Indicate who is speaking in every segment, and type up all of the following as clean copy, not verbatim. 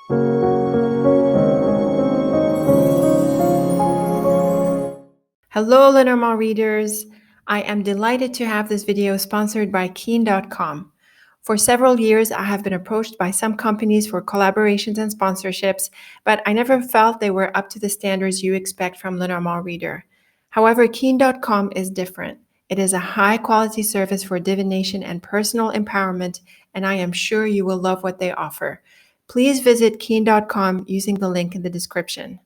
Speaker 1: Hello, Lenormand readers. I am delighted to have this video sponsored by Keen.com. For several years, I have been approached by some companies for collaborations and sponsorships, but I never felt they were up to the standards you expect from Lenormand reader. However, Keen.com is different. It is a high-quality service for divination and personal empowerment, and I am sure you will love what they offer. Please visit Keen.com using the link in the description.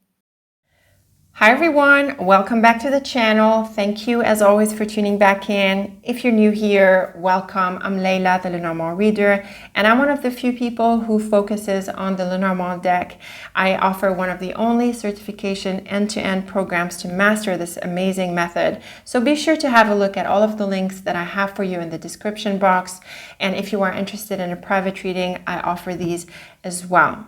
Speaker 1: Hi everyone, welcome back to the channel. Thank you as always for tuning back in. If you're new here, welcome. I'm Leila, the Lenormand reader, and I'm one of the few people who focuses on the Lenormand deck. I offer one of the only certification end-to-end programs to master this amazing method. So be sure to have a look at all of the links that I have for you in the description box. And if you are interested in a private reading, I offer these as well.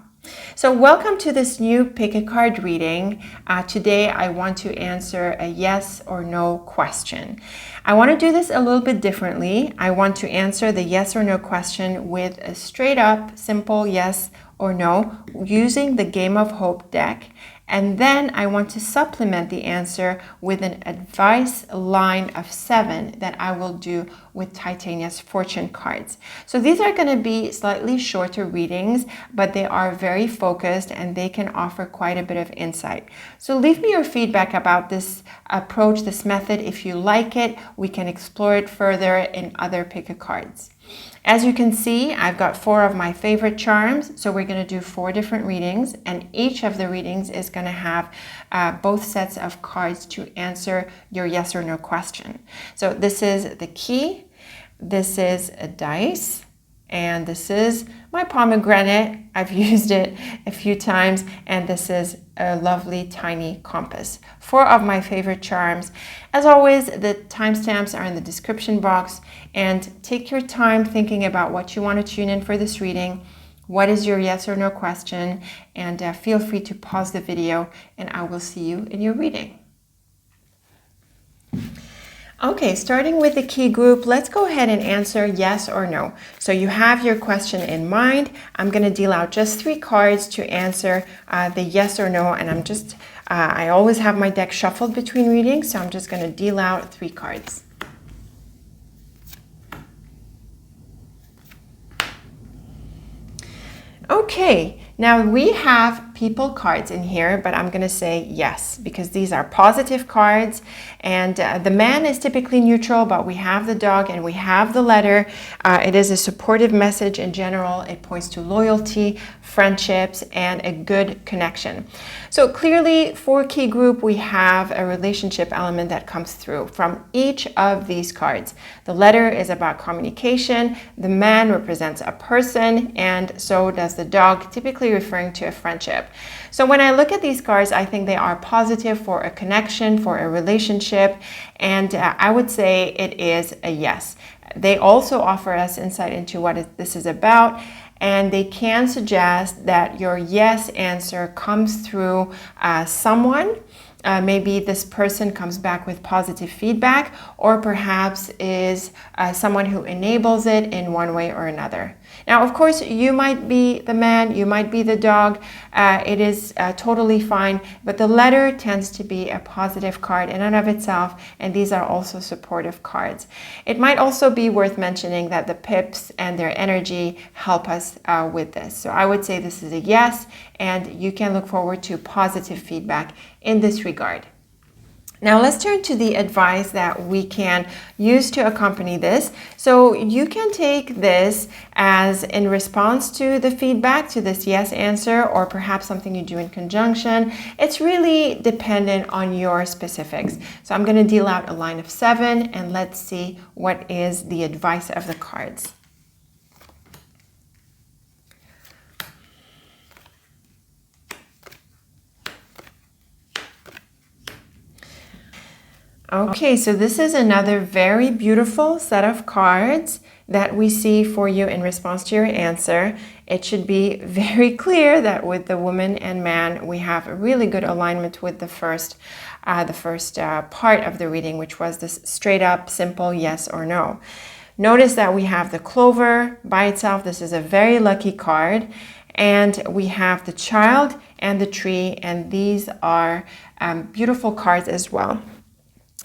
Speaker 1: So welcome to this new pick-a-card reading. Today I want to answer a yes or no question. I want to do this a little bit differently. I want to answer the yes or no question with a straight up, simple yes or no using the Game of Hope deck. And then I want to supplement the answer with an advice line of 7 that I will do with Titania's fortune cards. So these are going to be slightly shorter readings, but they are very focused and they can offer quite a bit of insight. So leave me your feedback about this approach, this method. If you like it, we can explore it further in other pick-a-cards. As you can see, I've got 4 of my favorite charms, so we're going to do 4 different readings, and each of the readings is going to have both sets of cards to answer your yes or no question. So this is the key, this is a dice, and this is my pomegranate. I've used it a few times, and this is a lovely tiny compass. 4 of my favorite charms. As always, the timestamps are in the description box, and take your time thinking about what you want to tune in for this reading. What is your yes or no question? And feel free to pause the video, and I will see you in your reading. Okay, starting with the key group, let's go ahead and answer yes or no. So you have your question in mind. I'm going to deal out just 3 cards to answer the yes or no, and I always have my deck shuffled between readings, so I'm just going to deal out 3 cards. Okay, now we have people cards in here, but I'm going to say yes because these are positive cards, and the man is typically neutral, but we have the dog and we have the letter. It is a supportive message in general. It points to loyalty, friendships, and a good connection. So clearly for key group, we have a relationship element that comes through from each of these cards. The letter is about communication, the man represents a person, and so does the dog, typically referring to a friendship. So when I look at these cards, I think they are positive for a connection, for a relationship, and I would say it is a yes. They also offer us insight into what this is about, and they can suggest that your yes answer comes through someone. Maybe this person comes back with positive feedback, or perhaps is someone who enables it in one way or another. Now, of course, you might be the man, you might be the dog. It is totally fine, but the letter tends to be a positive card in and of itself, and these are also supportive cards. It might also be worth mentioning that the pips and their energy help us with this. So I would say this is a yes, and you can look forward to positive feedback in this regard. Now let's turn to the advice that we can use to accompany this. So you can take this as in response to the feedback, to this yes answer, or perhaps something you do in conjunction. It's really dependent on your specifics. So I'm going to deal out a line of 7, and let's see what is the advice of the cards. Okay, so this is another very beautiful set of cards that we see for you in response to your answer. It should be very clear that with the woman and man, we have a really good alignment with the first part of the reading, which was this straight up, simple yes or no. Notice that we have the clover by itself. This is a very lucky card. and we have the child and the tree, and these are beautiful cards as well.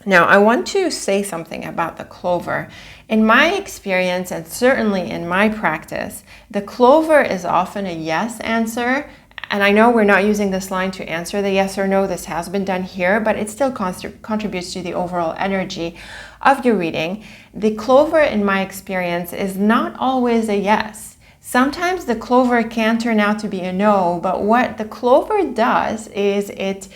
Speaker 1: Now, I want to say something about the clover. In my experience, and certainly in my practice, the clover is often a yes answer. And I know we're not using this line to answer the yes or no. This has been done here, but it still contributes to the overall energy of your reading. The clover, in my experience, is not always a yes. Sometimes the clover can turn out to be a no, but what the clover does is it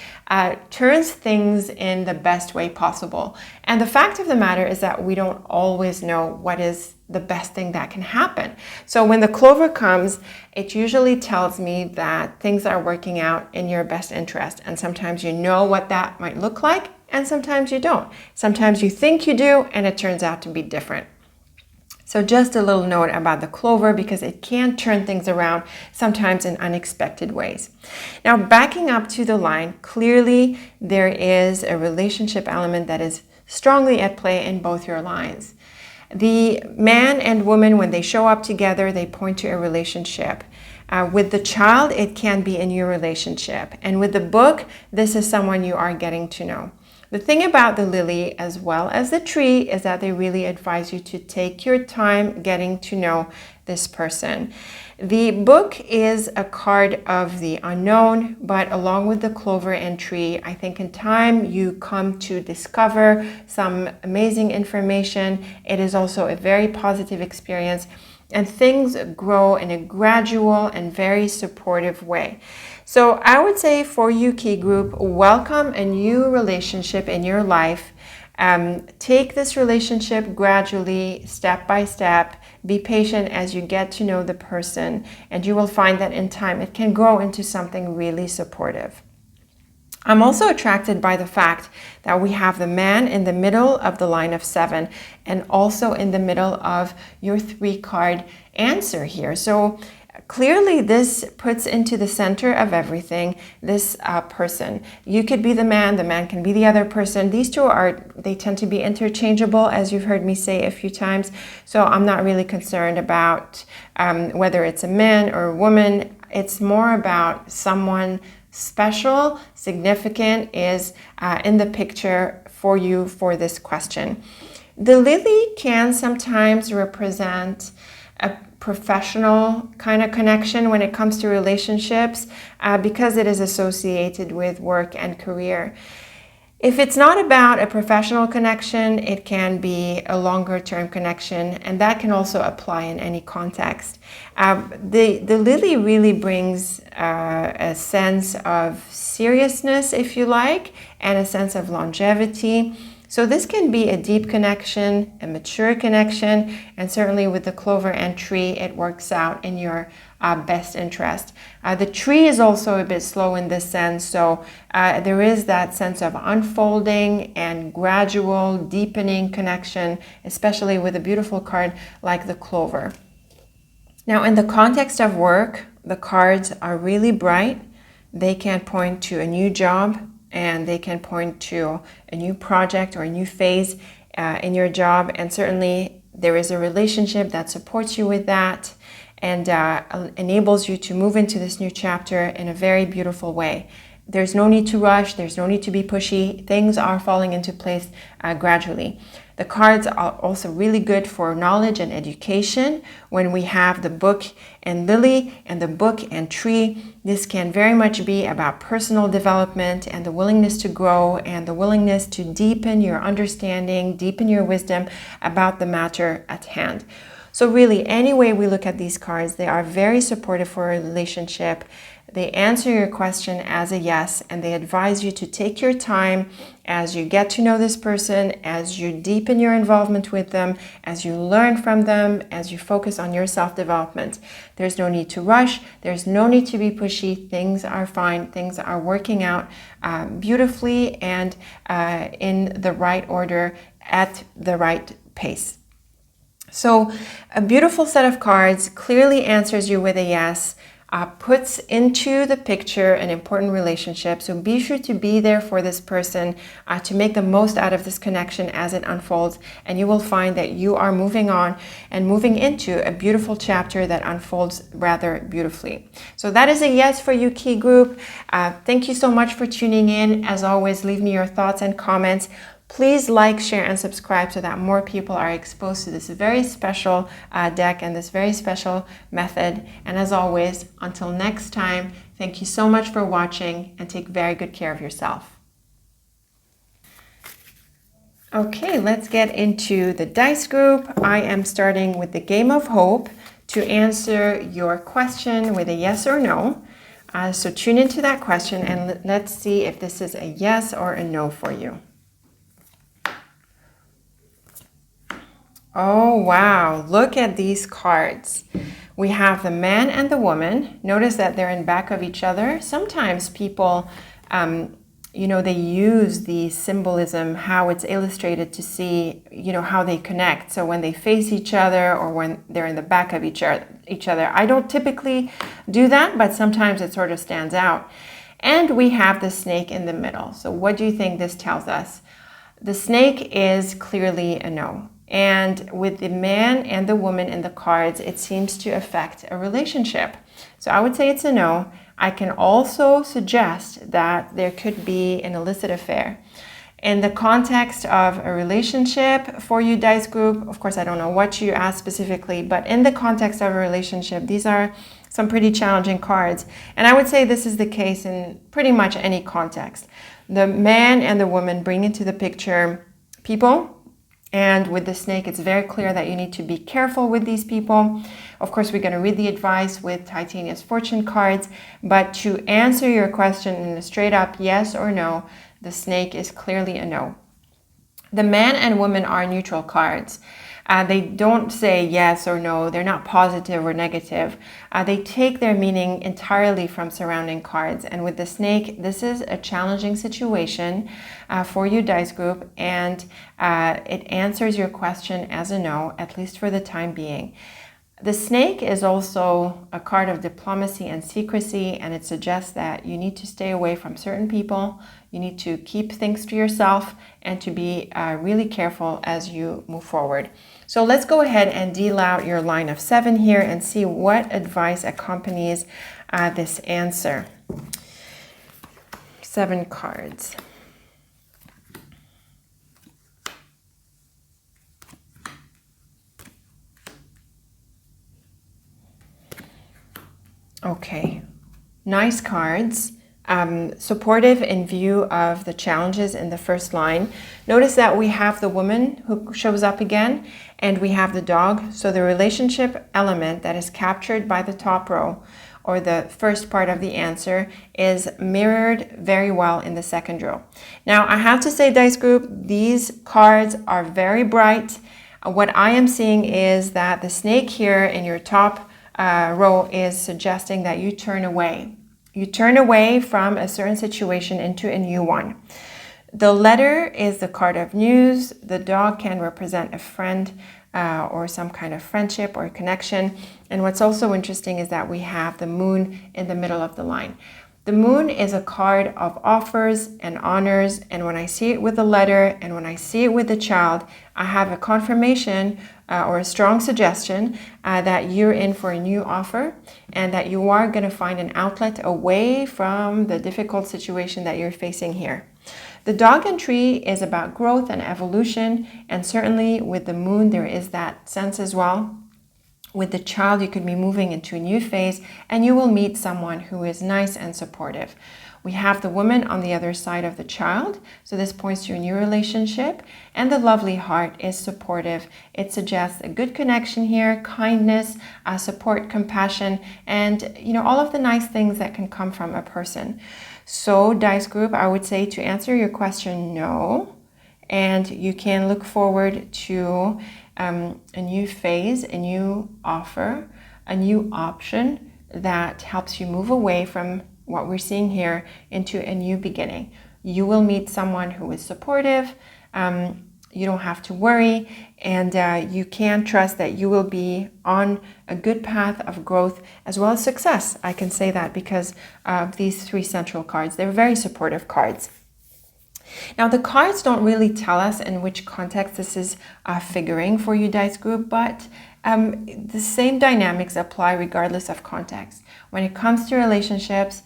Speaker 1: turns things in the best way possible. And the fact of the matter is that we don't always know what is the best thing that can happen. So when the clover comes, it usually tells me that things are working out in your best interest. And sometimes you know what that might look like, and sometimes you don't. Sometimes you think you do, and it turns out to be different. So just a little note about the clover, because it can turn things around sometimes in unexpected ways. Now, backing up to the line, clearly there is a relationship element that is strongly at play in both your lines. The man and woman, when they show up together, they point to a relationship. With the child, it can be a new relationship. And with the book, this is someone you are getting to know. The thing about the lily as well as the tree is that they really advise you to take your time getting to know this person. The book is a card of the unknown, but along with the clover and tree, I think in time you come to discover some amazing information. It is also a very positive experience, and things grow in a gradual and very supportive way. So I would say for you, Key Group, welcome a new relationship in your life. Take this relationship gradually, step by step. Be patient as you get to know the person, and you will find that in time it can grow into something really supportive. I'm also attracted by the fact that we have the man in the middle of the line of 7 and also in the middle of your 3-card answer here. So clearly this puts into the center of everything this person. You could be the man can be the other person. These two they tend to be interchangeable, as you've heard me say a few times. So I'm not really concerned about whether it's a man or a woman. It's more about someone special, significant is in the picture for you for this question. The lily can sometimes represent a professional kind of connection when it comes to relationships because it is associated with work and career. If it's not about a professional connection, it can be a longer term connection, and that can also apply in any context. The lily really brings a sense of seriousness, if you like, and a sense of longevity. So this can be a deep connection, a mature connection, and certainly with the clover and tree, it works out in your best interest. The tree is also a bit slow in this sense, so there is that sense of unfolding and gradual deepening connection, especially with a beautiful card like the clover. Now, in the context of work, the cards are really bright. They can point to a new job, and they can point to a new project or a new phase in your job. And certainly there is a relationship that supports you with that and enables you to move into this new chapter in a very beautiful way. There's no need to rush. There's no need to be pushy. Things are falling into place gradually. The cards are also really good for knowledge and education. When we have the book and lily and the book and tree, this can very much be about personal development and the willingness to grow and the willingness to deepen your understanding, deepen your wisdom about the matter at hand. So really, any way we look at these cards, they are very supportive for a relationship. They answer your question as a yes, and they advise you to take your time as you get to know this person, as you deepen your involvement with them, as you learn from them, as you focus on your self-development. There's no need to rush. There's no need to be pushy. Things are fine. Things are working out beautifully and in the right order at the right pace. So a beautiful set of cards clearly answers you with a yes. puts into the picture an important relationship. So be sure to be there for this person to make the most out of this connection as it unfolds, and you will find that you are moving on and moving into a beautiful chapter that unfolds rather beautifully. So that is a yes for you, key group. Thank you so much for tuning in. As always, leave me your thoughts and comments. Please like, share, and subscribe so that more people are exposed to this very special deck and this very special method. And as always, until next time, thank you so much for watching and take very good care of yourself. Okay, let's get into the dice group. I am starting with the Game of Hope to answer your question with a yes or no. So tune into that question and let's see if this is a yes or a no for you. Oh, wow. Look at these cards. We have the man and the woman. Notice that they're in back of each other. Sometimes people, they use the symbolism, how it's illustrated to see, how they connect. So when they face each other or when they're in the back of each other. I don't typically do that, but sometimes it sort of stands out. And we have the snake in the middle. So what do you think this tells us? The snake is clearly a no. And with the man and the woman in the cards, it seems to affect a relationship. So I would say it's a no. I can also suggest that there could be an illicit affair. In the context of a relationship for you, dice group, of course, I don't know what you asked specifically, but in the context of a relationship, these are some pretty challenging cards. And I would say this is the case in pretty much any context. The man and the woman bring into the picture people. And with the snake, it's very clear that you need to be careful with these people. Of course, we're going to read the advice with Titania's fortune cards. But to answer your question in a straight up yes or no, the snake is clearly a no. The man and woman are neutral cards. They don't say yes or no. They're not positive or negative. They take their meaning entirely from surrounding cards. And with the snake, this is a challenging situation for you, dice group. And it answers your question as a no, at least for the time being. The snake is also a card of diplomacy and secrecy, and it suggests that you need to stay away from certain people. You need to keep things to yourself and to be really careful as you move forward. So let's go ahead and deal out your line of 7 here and see what advice accompanies this answer. 7 cards. Okay, nice cards. Supportive in view of the challenges in the first line. Notice that we have the woman who shows up again, and we have the dog. So the relationship element that is captured by the top row, or the first part of the answer, is mirrored very well in the second row. Now, I have to say, dice group, these cards are very bright. What I am seeing is that the snake here in your top row is suggesting that you turn away. You turn away from a certain situation into a new one. The letter is the card of news. The dog can represent a friend or some kind of friendship or connection. And what's also interesting is that we have the moon in the middle of the line. The moon is a card of offers and honors, and when I see it with the letter and when I see it with the child, I have a confirmation or a strong suggestion that you're in for a new offer and that you are going to find an outlet away from the difficult situation that you're facing here. The dog and tree is about growth and evolution, and certainly with the moon there is that sense as well. With the child, you could be moving into a new phase and you will meet someone who is nice and supportive. We have the woman on the other side of the child, so this points to a new relationship, and the lovely heart is supportive. It suggests a good connection here, kindness, support, compassion, and all of the nice things that can come from a person. So dice group, I would say to answer your question, no, and you can look forward to a new phase, a new offer, a new option that helps you move away from what we're seeing here into a new beginning. You will meet someone who is supportive, You don't have to worry, and you can trust that you will be on a good path of growth as well as success. I can say that because of these three central cards. They're very supportive cards. Now, the cards don't really tell us in which context this is figuring for you, dice group, but the same dynamics apply regardless of context. When it comes to relationships,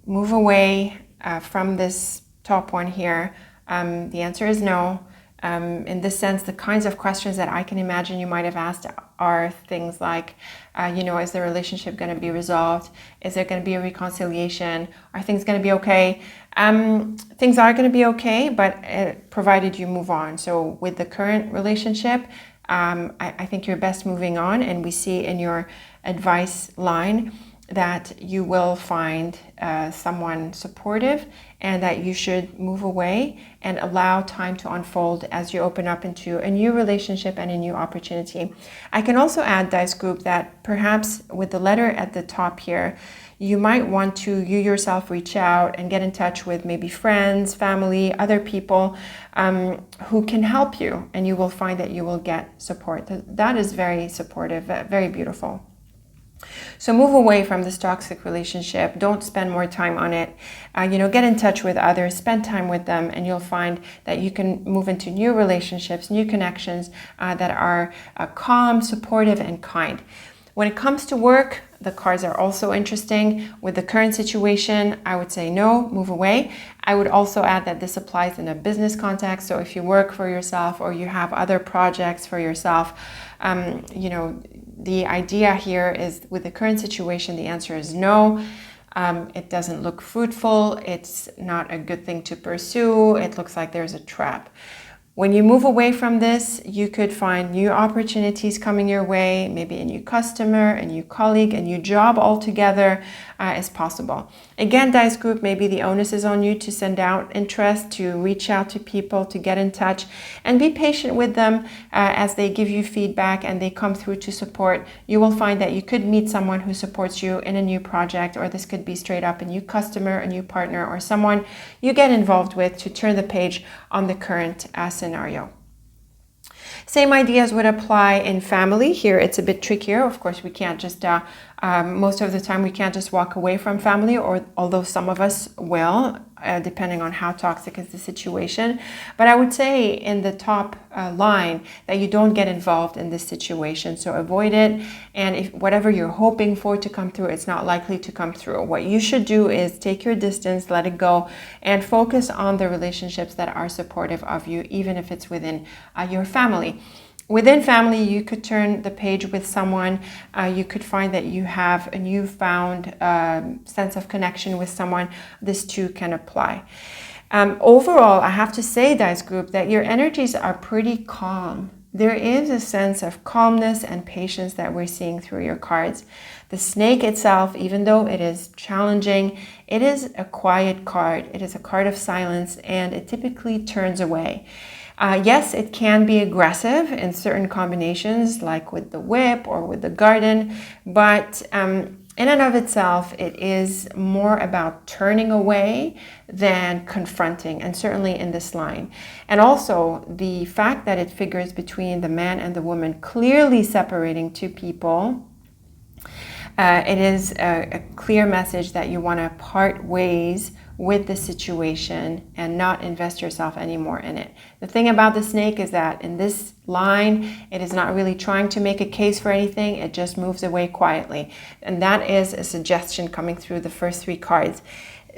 Speaker 1: move away from this top one here. The answer is no. In this sense, the kinds of questions that I can imagine you might have asked are things like, is the relationship going to be resolved? Is there going to be a reconciliation? Are things going to be okay? Things are going to be okay, but provided you move on. So with the current relationship, I think you're best moving on, and we see in your advice line that you will find someone supportive and that you should move away and allow time to unfold as you open up into a new relationship and a new opportunity. I can also add, dice group, that perhaps with the letter at the top here, you might want to, you yourself, reach out and get in touch with maybe friends, family, other people who can help you, and you will find that you will get support. That is very supportive, very beautiful. So move away from this toxic relationship. Don't spend more time on it. Get in touch with others, spend time with them, and you'll find that you can move into new relationships, new connections that are calm, supportive, and kind. When it comes to work, the cards are also interesting. With the current situation, I would say no, move away. I would also add that this applies in a business context. So if you work for yourself or you have other projects for yourself, the idea here is, with the current situation, the answer is no. It doesn't look fruitful. It's not a good thing to pursue. It looks like there's a trap. When you move away from this, you could find new opportunities coming your way, maybe a new customer, a new colleague, a new job altogether is possible. Again, dice group, maybe the onus is on you to send out interest, to reach out to people, to get in touch, and be patient with them as they give you feedback and they come through to support. You will find that you could meet someone who supports you in a new project, or this could be straight up a new customer, a new partner, or someone you get involved with to turn the page on the current scenario. Same ideas would apply in family. Here it's a bit trickier. Of course, we can't just, most of the time we can't just walk away from family, or although some of us will, depending on how toxic is the situation. But I would say in the top line that you don't get involved in this situation. So avoid it. And if whatever you're hoping for to come through, it's not likely to come through. What you should do is take your distance, let it go, and focus on the relationships that are supportive of you, even if it's within your family. Within family, you could turn the page with someone. You could find that you have a newfound sense of connection with someone. This too can apply. Overall, I have to say, dice group, that your energies are pretty calm. There is a sense of calmness and patience that we're seeing through your cards. The snake itself, even though it is challenging, it is a quiet card. It is a card of silence, and it typically turns away. Yes, it can be aggressive in certain combinations, like with the whip or with the garden, but in and of itself, it is more about turning away than confronting, and certainly in this line. And also, the fact that it figures between the man and the woman, clearly separating two people, it is a clear message that you want to part ways with the situation and not invest yourself anymore in it. The thing about the snake is that in this line, it is not really trying to make a case for anything. It just moves away quietly. And that is a suggestion coming through the first three cards.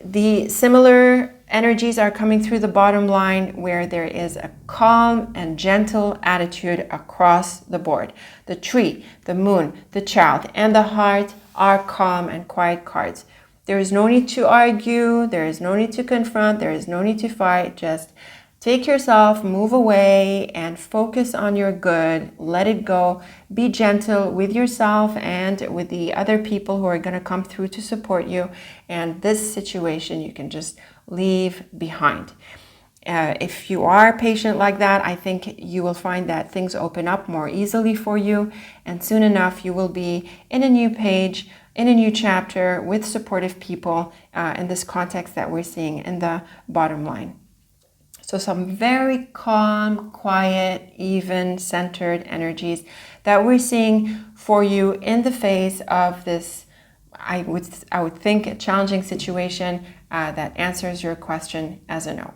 Speaker 1: The similar energies are coming through the bottom line, where there is a calm and gentle attitude across the board. The tree, the moon, the child, and the heart are calm and quiet cards. There is no need to argue. There is no need to confront. There is no need to fight. Just take yourself, move away, and focus on your good. Let it go. Be gentle with yourself and with the other people who are going to come through to support you. And this situation you can just leave behind. If you are patient like that, I think you will find that things open up more easily for you. And soon enough, you will be in a new page, in a new chapter with supportive people in this context that we're seeing in the bottom line. So some very calm, quiet, even, centered energies that we're seeing for you in the face of this, I would think, a challenging situation that answers your question as a no.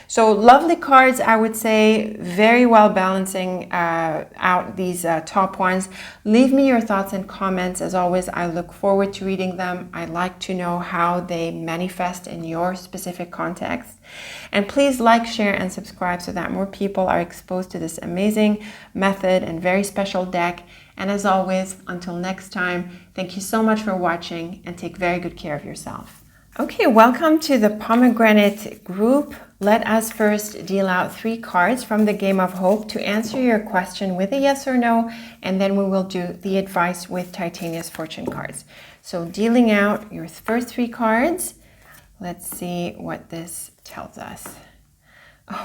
Speaker 1: So lovely cards, I would say, very well balancing out these top ones. Leave me your thoughts and comments. As always, I look forward to reading them. I like to know how they manifest in your specific context. And please like, share, and subscribe so that more people are exposed to this amazing method and very special deck. And as always, until next time, thank you so much for watching and take very good care of yourself. Okay, welcome to the Pomegranate group. Let us first deal out 3 cards from the Game of Hope to answer your question with a yes or no, and then we will do the advice with Titania's Fortune cards. So dealing out your first 3 cards, let's see what this tells us.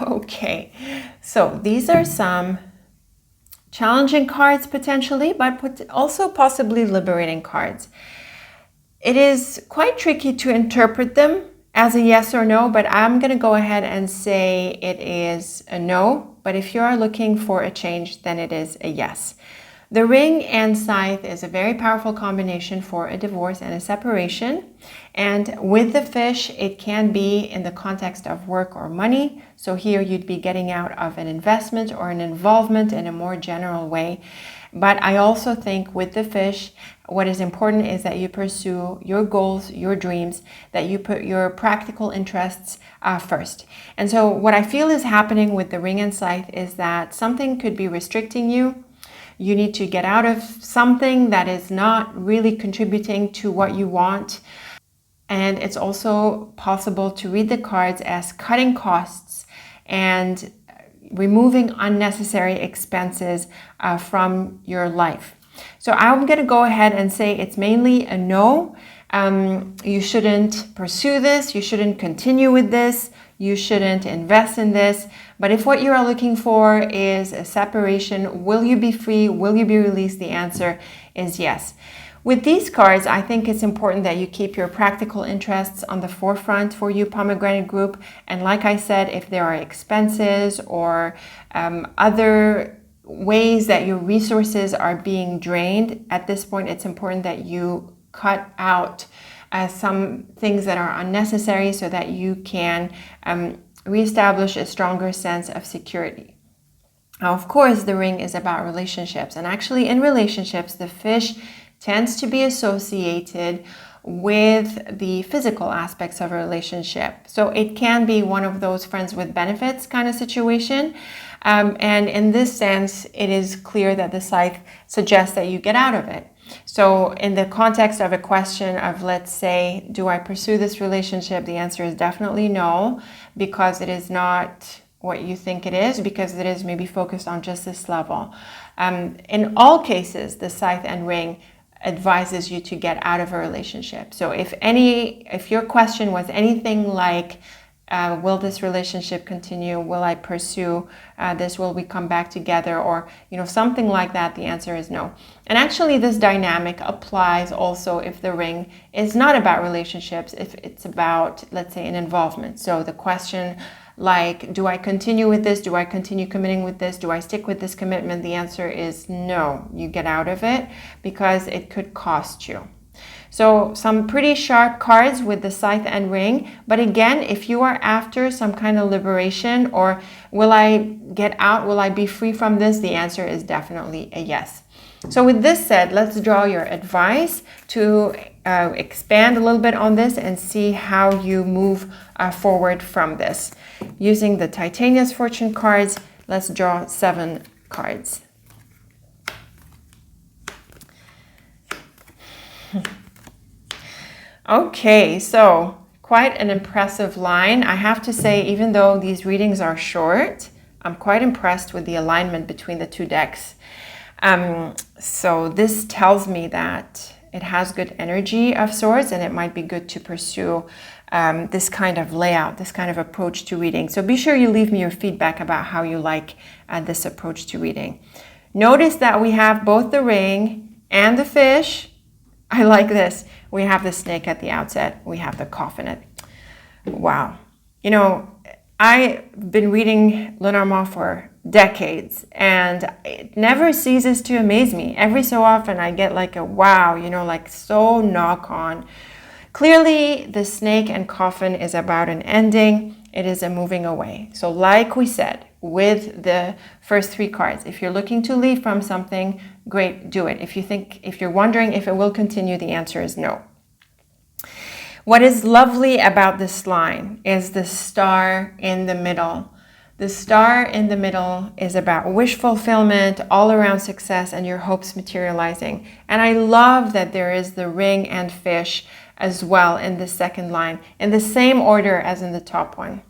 Speaker 1: Okay, so these are some challenging cards potentially, but also possibly liberating cards. It is quite tricky to interpret them as a yes or no, but I'm going to go ahead and say it is a no. But if you are looking for a change, then it is a yes. The ring and scythe is a very powerful combination for a divorce and a separation. And with the fish, it can be in the context of work or money. So here you'd be getting out of an investment or an involvement in a more general way. But I also think with the fish, what is important is that you pursue your goals, your dreams, that you put your practical interests first. And so what I feel is happening with the ring and scythe is that something could be restricting you. You need to get out of something that is not really contributing to what you want. And it's also possible to read the cards as cutting costs and removing unnecessary expenses from your life. So I'm going to go ahead and say it's mainly a no. You shouldn't pursue this. You shouldn't continue with this. You shouldn't invest in this. But if what you are looking for is a separation, will you be free? Will you be released? The answer is yes. With these cards, I think it's important that you keep your practical interests on the forefront for you, Pomegranate group. And like I said, if there are expenses or other ways that your resources are being drained, at this point, it's important that you cut out some things that are unnecessary so that you can reestablish a stronger sense of security. Now, of course, the ring is about relationships. And actually, in relationships, the fish tends to be associated with the physical aspects of a relationship. So it can be one of those friends with benefits kind of situation. And in this sense, it is clear that the scythe suggests that you get out of it. So in the context of a question of, let's say, do I pursue this relationship? The answer is definitely no, because it is not what you think it is, because it is maybe focused on just this level. In all cases, the scythe and ring advises you to get out of a relationship. So if your question was anything like, will this relationship continue? Will I pursue this? Will we come back together? Or, something like that, the answer is no. And actually this dynamic applies also if the ring is not about relationships, if it's about, let's say, an involvement. So the question like, do I continue with this? Do I continue committing with this? Do I stick with this commitment? The answer is no. You get out of it because it could cost you. So some pretty sharp cards with the scythe and ring. But again, if you are after some kind of liberation or will I get out? Will I be free from this? The answer is definitely a yes. So with this said, let's draw your advice to expand a little bit on this and see how you move forward from this. Using the Titania's Fortune cards, let's draw 7 cards. Okay, so quite an impressive line. I have to say, even though these readings are short, I'm quite impressed with the alignment between the 2 decks. So this tells me that it has good energy of sorts, and it might be good to pursue this kind of layout, this kind of approach to reading. So be sure you leave me your feedback about how you like this approach to reading. Notice that we have both the ring and the fish. I like this. We have the snake at the outset. We have the coffin at... Wow. I've been reading Lenormand for decades, and it never ceases to amaze me. Every so often I get like a wow, like so knock on. Clearly, the snake and coffin is about an ending. It is a moving away. So like we said, with the first 3 cards, if you're looking to leave from something, great, do it. If you're wondering if it will continue, the answer is no. What is lovely about this line is the star in the middle. The star in the middle is about wish fulfillment, all around success, and your hopes materializing. And I love that there is the ring and fish as well in the second line, in the same order as in the top one.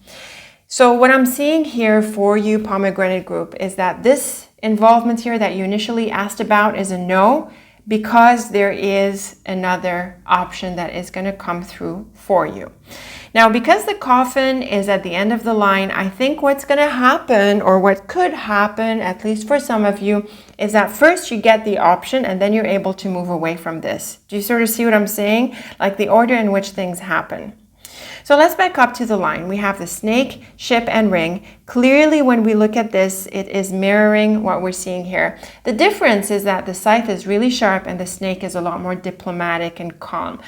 Speaker 1: So what I'm seeing here for you, Pomegranate group, is that this involvement here that you initially asked about is a no, because there is another option that is going to come through for you. Now, because the coffin is at the end of the line, I think what's going to happen, or what could happen, at least for some of you, is that first you get the option and then you're able to move away from this. Do you sort of see what I'm saying? Like the order in which things happen. So let's back up to the line. We have the snake, ship, and ring. Clearly, when we look at this, it is mirroring what we're seeing here. The difference is that the scythe is really sharp and the snake is a lot more diplomatic and calm.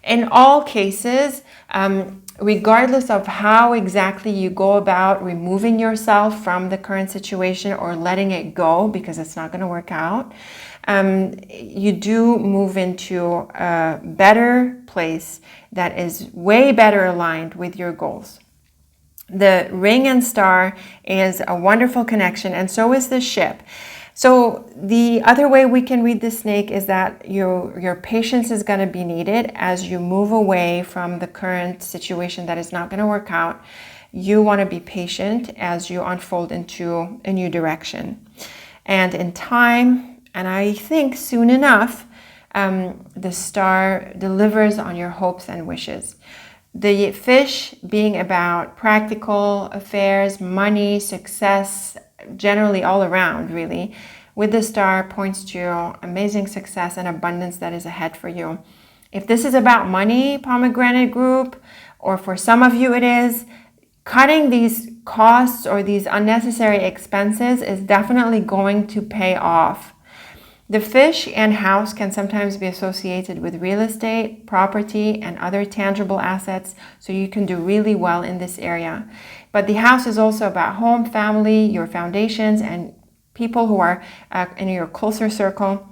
Speaker 1: In all cases, regardless of how exactly you go about removing yourself from the current situation or letting it go because it's not going to work out, you do move into a better place that is way better aligned with your goals. The ring and star is a wonderful connection, and so is the ship. So the other way we can read the snake is that your patience is going to be needed as you move away from the current situation that is not going to work out. You want to be patient as you unfold into a new direction. And in time, and I think soon enough, the star delivers on your hopes and wishes. The fish being about practical affairs, money, success, generally all around, really, with the star points to amazing success and abundance that is ahead for you. If this is about money, Pomegranate group, or for some of you it is, cutting these costs or these unnecessary expenses is definitely going to pay off. The fish and house can sometimes be associated with real estate, property, and other tangible assets, so you can do really well in this area. But the house is also about home, family, your foundations, and people who are in your closer circle.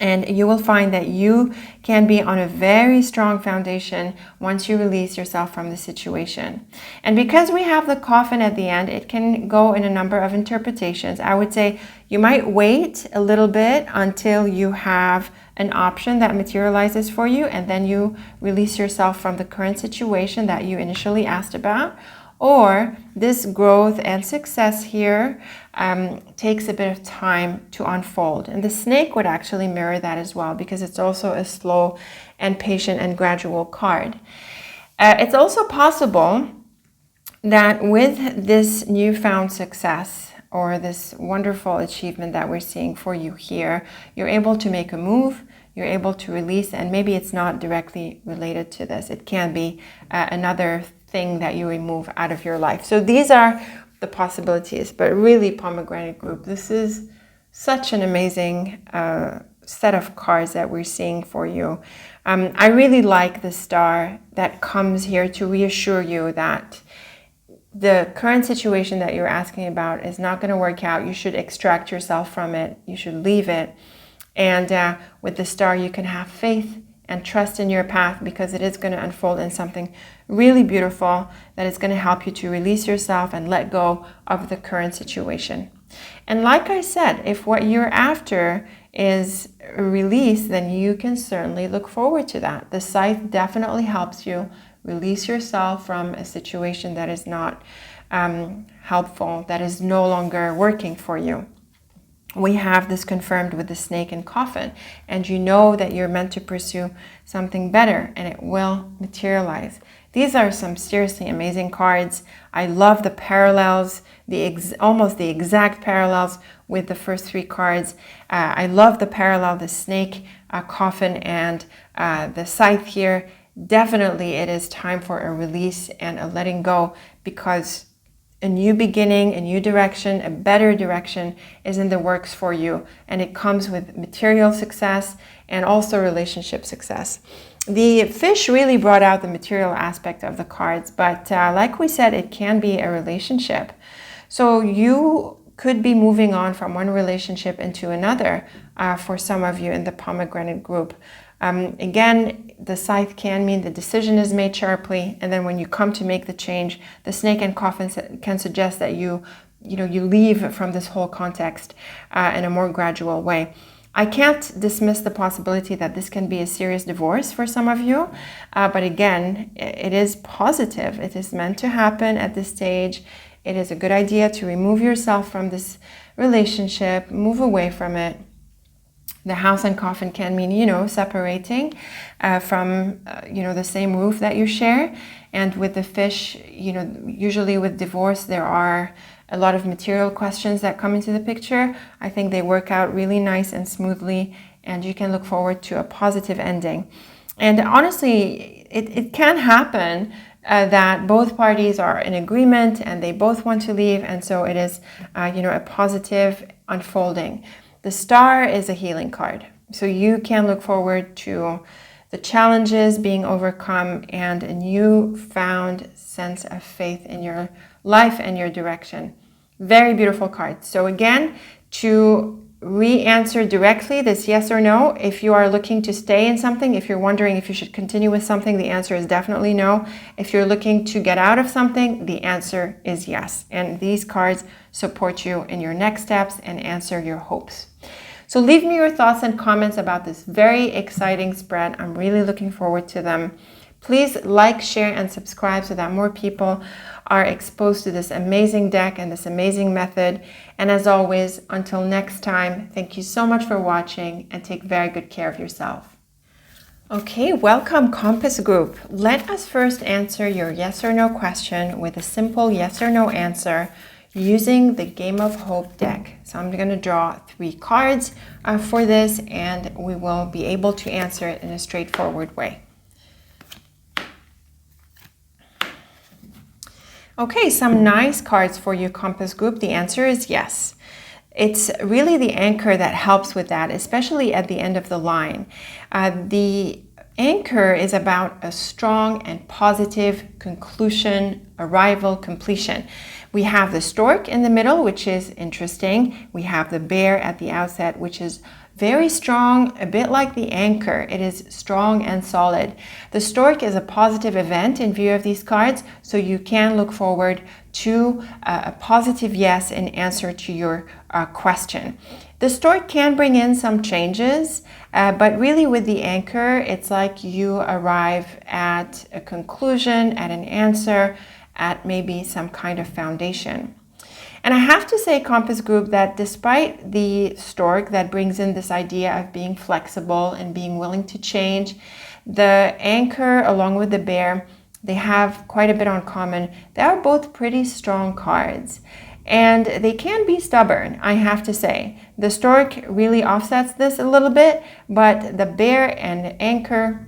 Speaker 1: And you will find that you can be on a very strong foundation once you release yourself from the situation. And because we have the coffin at the end, it can go in a number of interpretations. I would say you might wait a little bit until you have an option that materializes for you, and then you release yourself from the current situation that you initially asked about. Or this growth and success here takes a bit of time to unfold. And the snake would actually mirror that as well, because it's also a slow and patient and gradual card. It's also possible that with this newfound success or this wonderful achievement that we're seeing for you here, you're able to make a move, you're able to release, and maybe it's not directly related to this. It can be another thing that you remove out of your life. So these are the possibilities, but really, Pomegranate group, this is such an amazing set of cards that we're seeing for you. I really like the star that comes here to reassure you that the current situation that you're asking about is not going to work out. You should extract yourself from it. You should leave it. And with the star, you can have faith and trust in your path, because it is going to unfold in something really beautiful that is going to help you to release yourself and let go of the current situation. And like I said, if what you're after is a release, then you can certainly look forward to that. The scythe definitely helps you release yourself from a situation that is not helpful, that is no longer working for you. We have this confirmed with the snake and coffin, and you know that you're meant to pursue something better, and it will materialize. These are some seriously amazing cards. I love the parallels, almost the exact parallels with the first 3 cards. I love the parallel, the snake, coffin, and the scythe here. Definitely it is time for a release and a letting go, because a new beginning, a new direction, a better direction is in the works for you. And it comes with material success and also relationship success. The fish really brought out the material aspect of the cards, but like we said, it can be a relationship. So you could be moving on from one relationship into another for some of you in the Pomegranate group. Again, the scythe can mean the decision is made sharply, and then when you come to make the change, the snake and coffin can suggest that you leave from this whole context in a more gradual way. I can't dismiss the possibility that this can be a serious divorce for some of you, but again, it is positive. It is meant to happen at this stage. It is a good idea to remove yourself from this relationship, move away from it. The house and coffin can mean, separating from, the same roof that you share. And with the fish, usually with divorce, there are a lot of material questions that come into the picture. I think they work out really nice and smoothly, and you can look forward to a positive ending. And honestly, it can happen that both parties are in agreement and they both want to leave. And so it is, a positive unfolding. The star is a healing card. So you can look forward to the challenges being overcome and a newfound sense of faith in your life and your direction. Very beautiful card. So again, to re-answer directly this yes or no, if you are looking to stay in something, if you're wondering if you should continue with something, the answer is definitely no. If you're looking to get out of something, the answer is yes. And these cards support you in your next steps and answer your hopes. So leave me your thoughts and comments about this very exciting spread. I'm really looking forward to them. Please like, share, and subscribe so that more people are exposed to this amazing deck and this amazing method. And as always, until next time, thank you so much for watching and take very good care of yourself. Okay, welcome Compass Group. Let us first answer your yes or no question with a simple yes or no answer using the Game of Hope deck. So I'm going to draw 3 cards for this, and we will be able to answer it in a straightforward way. Okay, some nice cards for you, Compass Group. The answer is yes. It's really the anchor that helps with that, especially at the end of the line. The anchor is about a strong and positive conclusion, arrival, completion. We have the stork in the middle, which is interesting. We have the bear at the outset, which is very strong, a bit like the anchor. It is strong and solid. The stork is a positive event in view of these cards, so you can look forward to a positive yes in answer to your question. The stork can bring in some changes, but really with the anchor, it's like you arrive at a conclusion, at an answer, at maybe some kind of foundation. And I have to say, Compass Group, that despite the stork that brings in this idea of being flexible and being willing to change, the anchor along with the bear, they have quite a bit in common. They are both pretty strong cards, and they can be stubborn, I have to say. The stork really offsets this a little bit, but the bear and anchor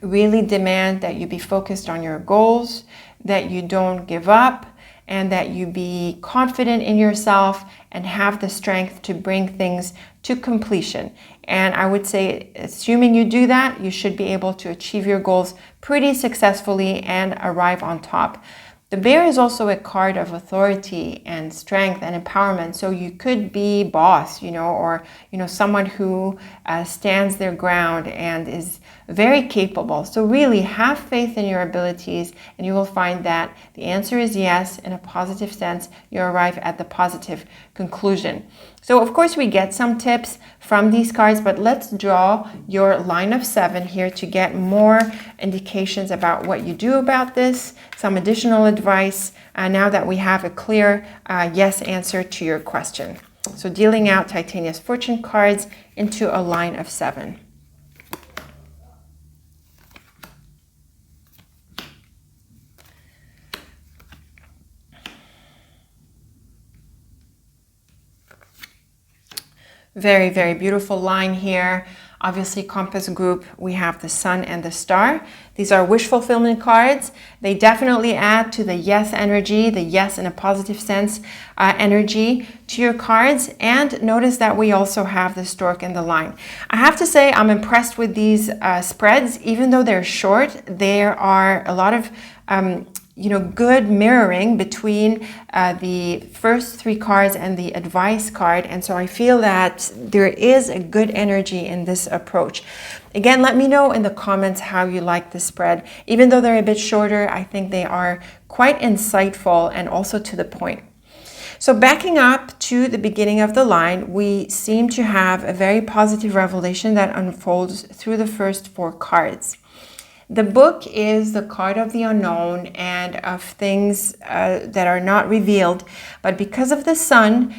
Speaker 1: really demand that you be focused on your goals, that you don't give up, and that you be confident in yourself and have the strength to bring things to completion. And I would say, assuming you do that, you should be able to achieve your goals pretty successfully and arrive on top. The bear is also a card of authority and strength and empowerment. So you could be boss, or, someone who stands their ground and is very capable. So really have faith in your abilities, and you will find that the answer is yes. In a positive sense, you arrive at the positive conclusion. So of course we get some tips from these cards, but let's draw your line of 7 here to get more indications about what you do about this, some additional advice, now that we have a clear yes answer to your question. So dealing out Titania's Fortune cards into a line of 7. Very, very beautiful line here. Obviously, Compass Group, we have the Sun and the Star. These are wish fulfillment cards. They definitely add to the yes energy, the yes in a positive sense energy to your cards. And notice that we also have the Stork in the line. I have to say I'm impressed with these spreads. Even though they're short, there are a lot of good mirroring between the first three cards and the advice card. And so I feel that there is a good energy in this approach. Again, let me know in the comments how you like the spread. Even though they're a bit shorter, I think they are quite insightful and also to the point. So backing up to the beginning of the line, we seem to have a very positive revelation that unfolds through the first four cards. The book is the card of the unknown and of things that are not revealed. But because of the Sun,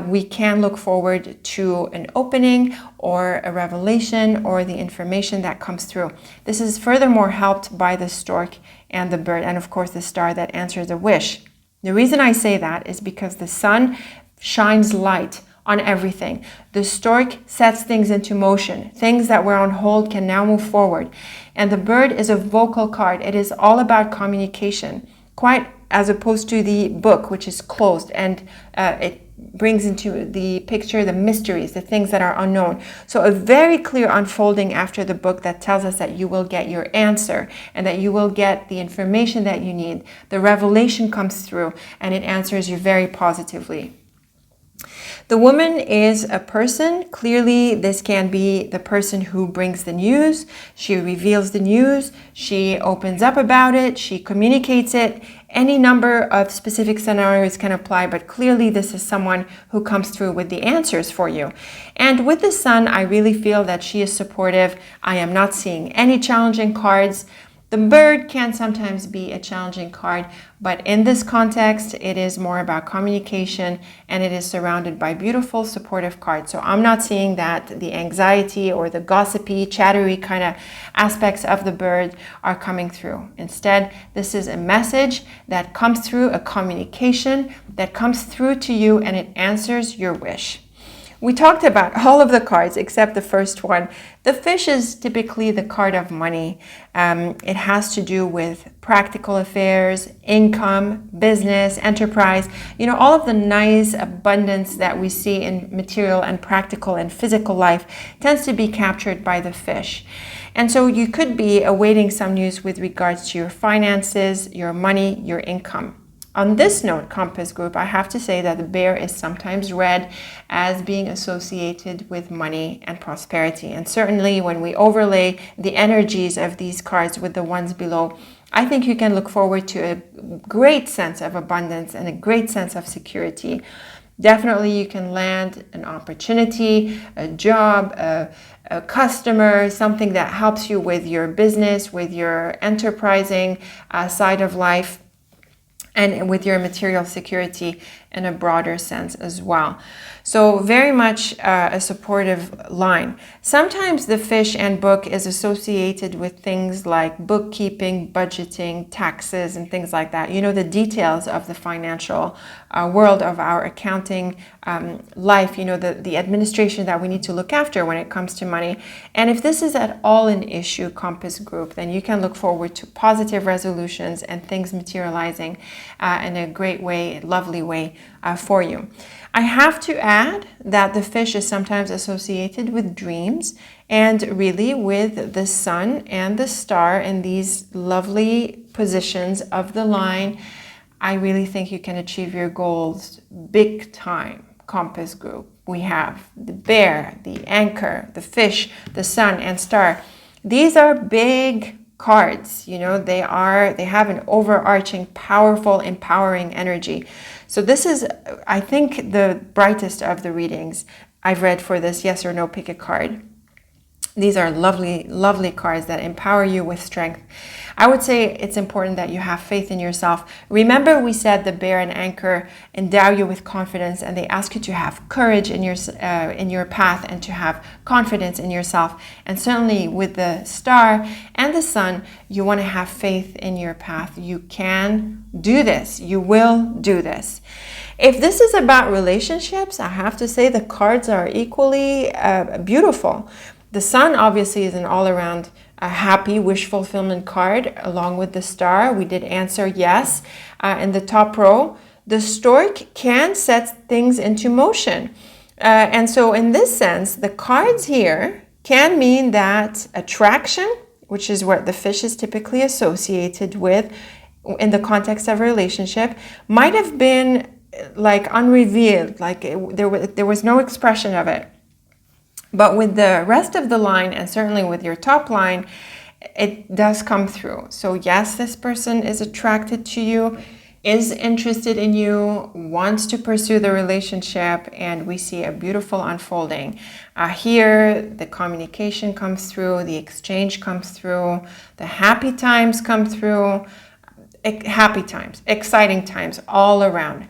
Speaker 1: we can look forward to an opening or a revelation or the information that comes through. This is furthermore helped by the Stork and the bird and of course the Star that answers a wish. The reason I say that is because the Sun shines light on everything. The Stork sets things into motion. Things that were on hold can now move forward. And the bird is a vocal card. It is all about communication, quite as opposed to the book, which is closed, and it brings into the picture the mysteries, the things that are unknown. So a very clear unfolding after the book that tells us that you will get your answer and that you will get the information that you need. The revelation comes through and it answers you very positively. The woman is a person. Clearly, this can be the person who brings the news. She reveals the news. She opens up about it. She communicates it. Any number of specific scenarios can apply, but clearly this is someone who comes through with the answers for you. And with the Sun, I really feel that she is supportive. I am not seeing any challenging cards. The bird can sometimes be a challenging card, but in this context, it is more about communication and it is surrounded by beautiful, supportive cards. So I'm not seeing that the anxiety or the gossipy, chattery kind of aspects of the bird are coming through. Instead, this is a message that comes through, a communication that comes through to you and it answers your wish. We talked about all of the cards except the first one. The fish is typically the card of money. It has to do with practical affairs, income, business, enterprise, all of the nice abundance that we see in material and practical and physical life tends to be captured by the fish. And so you could be awaiting some news with regards to your finances, your money, your income. On this note, Compass Group, I have to say that the bear is sometimes read as being associated with money and prosperity. And certainly when we overlay the energies of these cards with the ones below, I think you can look forward to a great sense of abundance and a great sense of security. Definitely you can land an opportunity, a job, a customer, something that helps you with your business, with your enterprising side of life, and with your material security in a broader sense as well. So very much a supportive line. Sometimes the fish and book is associated with things like bookkeeping, budgeting, taxes, and things like that. The details of the financial world of our accounting life, the administration that we need to look after when it comes to money. And if this is at all an issue, Compass Group, then you can look forward to positive resolutions and things materializing in a great way, lovely way for you. I have to add that the fish is sometimes associated with dreams and really with the Sun and the Star in these lovely positions of the line. I really think you can achieve your goals big time, Compass Group. We have the bear, the anchor, the fish, the Sun and Star. These are big cards, they have an overarching, powerful, empowering energy. So this is, I think, the brightest of the readings I've read for this yes or no pick a card. These are lovely, lovely cards that empower you with strength. I would say it's important that you have faith in yourself. Remember, we said the bear and anchor endow you with confidence, and they ask you to have courage in your path and to have confidence in yourself. And certainly with the Star and the Sun, you want to have faith in your path. You can do this. You will do this. If this is about relationships, I have to say the cards are equally beautiful. The sun obviously is an all-around happy wish fulfillment card along with the star. We did answer yes. In the top row, the stork can set things into motion. And so in this sense, the cards here can mean that attraction, which is what the fish is typically associated with in the context of a relationship, might have been like unrevealed, like there was no expression of it. But with the rest of the line, and certainly with your top line, it does come through. So yes, this person is attracted to you, is interested in you, wants to pursue the relationship, and we see a beautiful unfolding. Here, the communication comes through, the exchange comes through, the happy times come through, happy times, exciting times all around.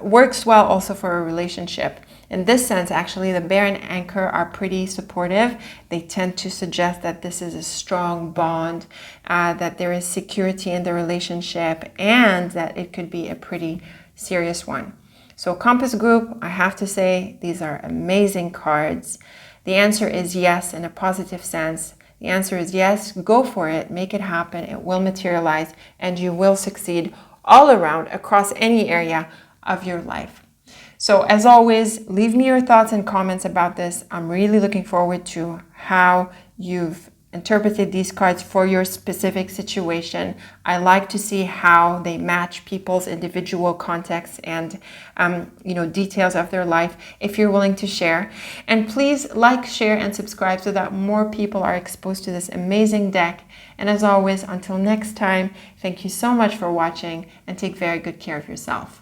Speaker 1: Works well also for a relationship. In this sense, actually, the bear and anchor are pretty supportive. They tend to suggest that this is a strong bond, that there is security in the relationship, and that it could be a pretty serious one. So Compass Group, I have to say, these are amazing cards. The answer is yes in a positive sense. The answer is yes, go for it, make it happen, it will materialize, and you will succeed all around across any area of your life. So as always, leave me your thoughts and comments about this. I'm really looking forward to how you've interpreted these cards for your specific situation. I like to see how they match people's individual contexts and details of their life, if you're willing to share. And please like, share, and subscribe so that more people are exposed to this amazing deck. And as always, until next time, thank you so much for watching and take very good care of yourself.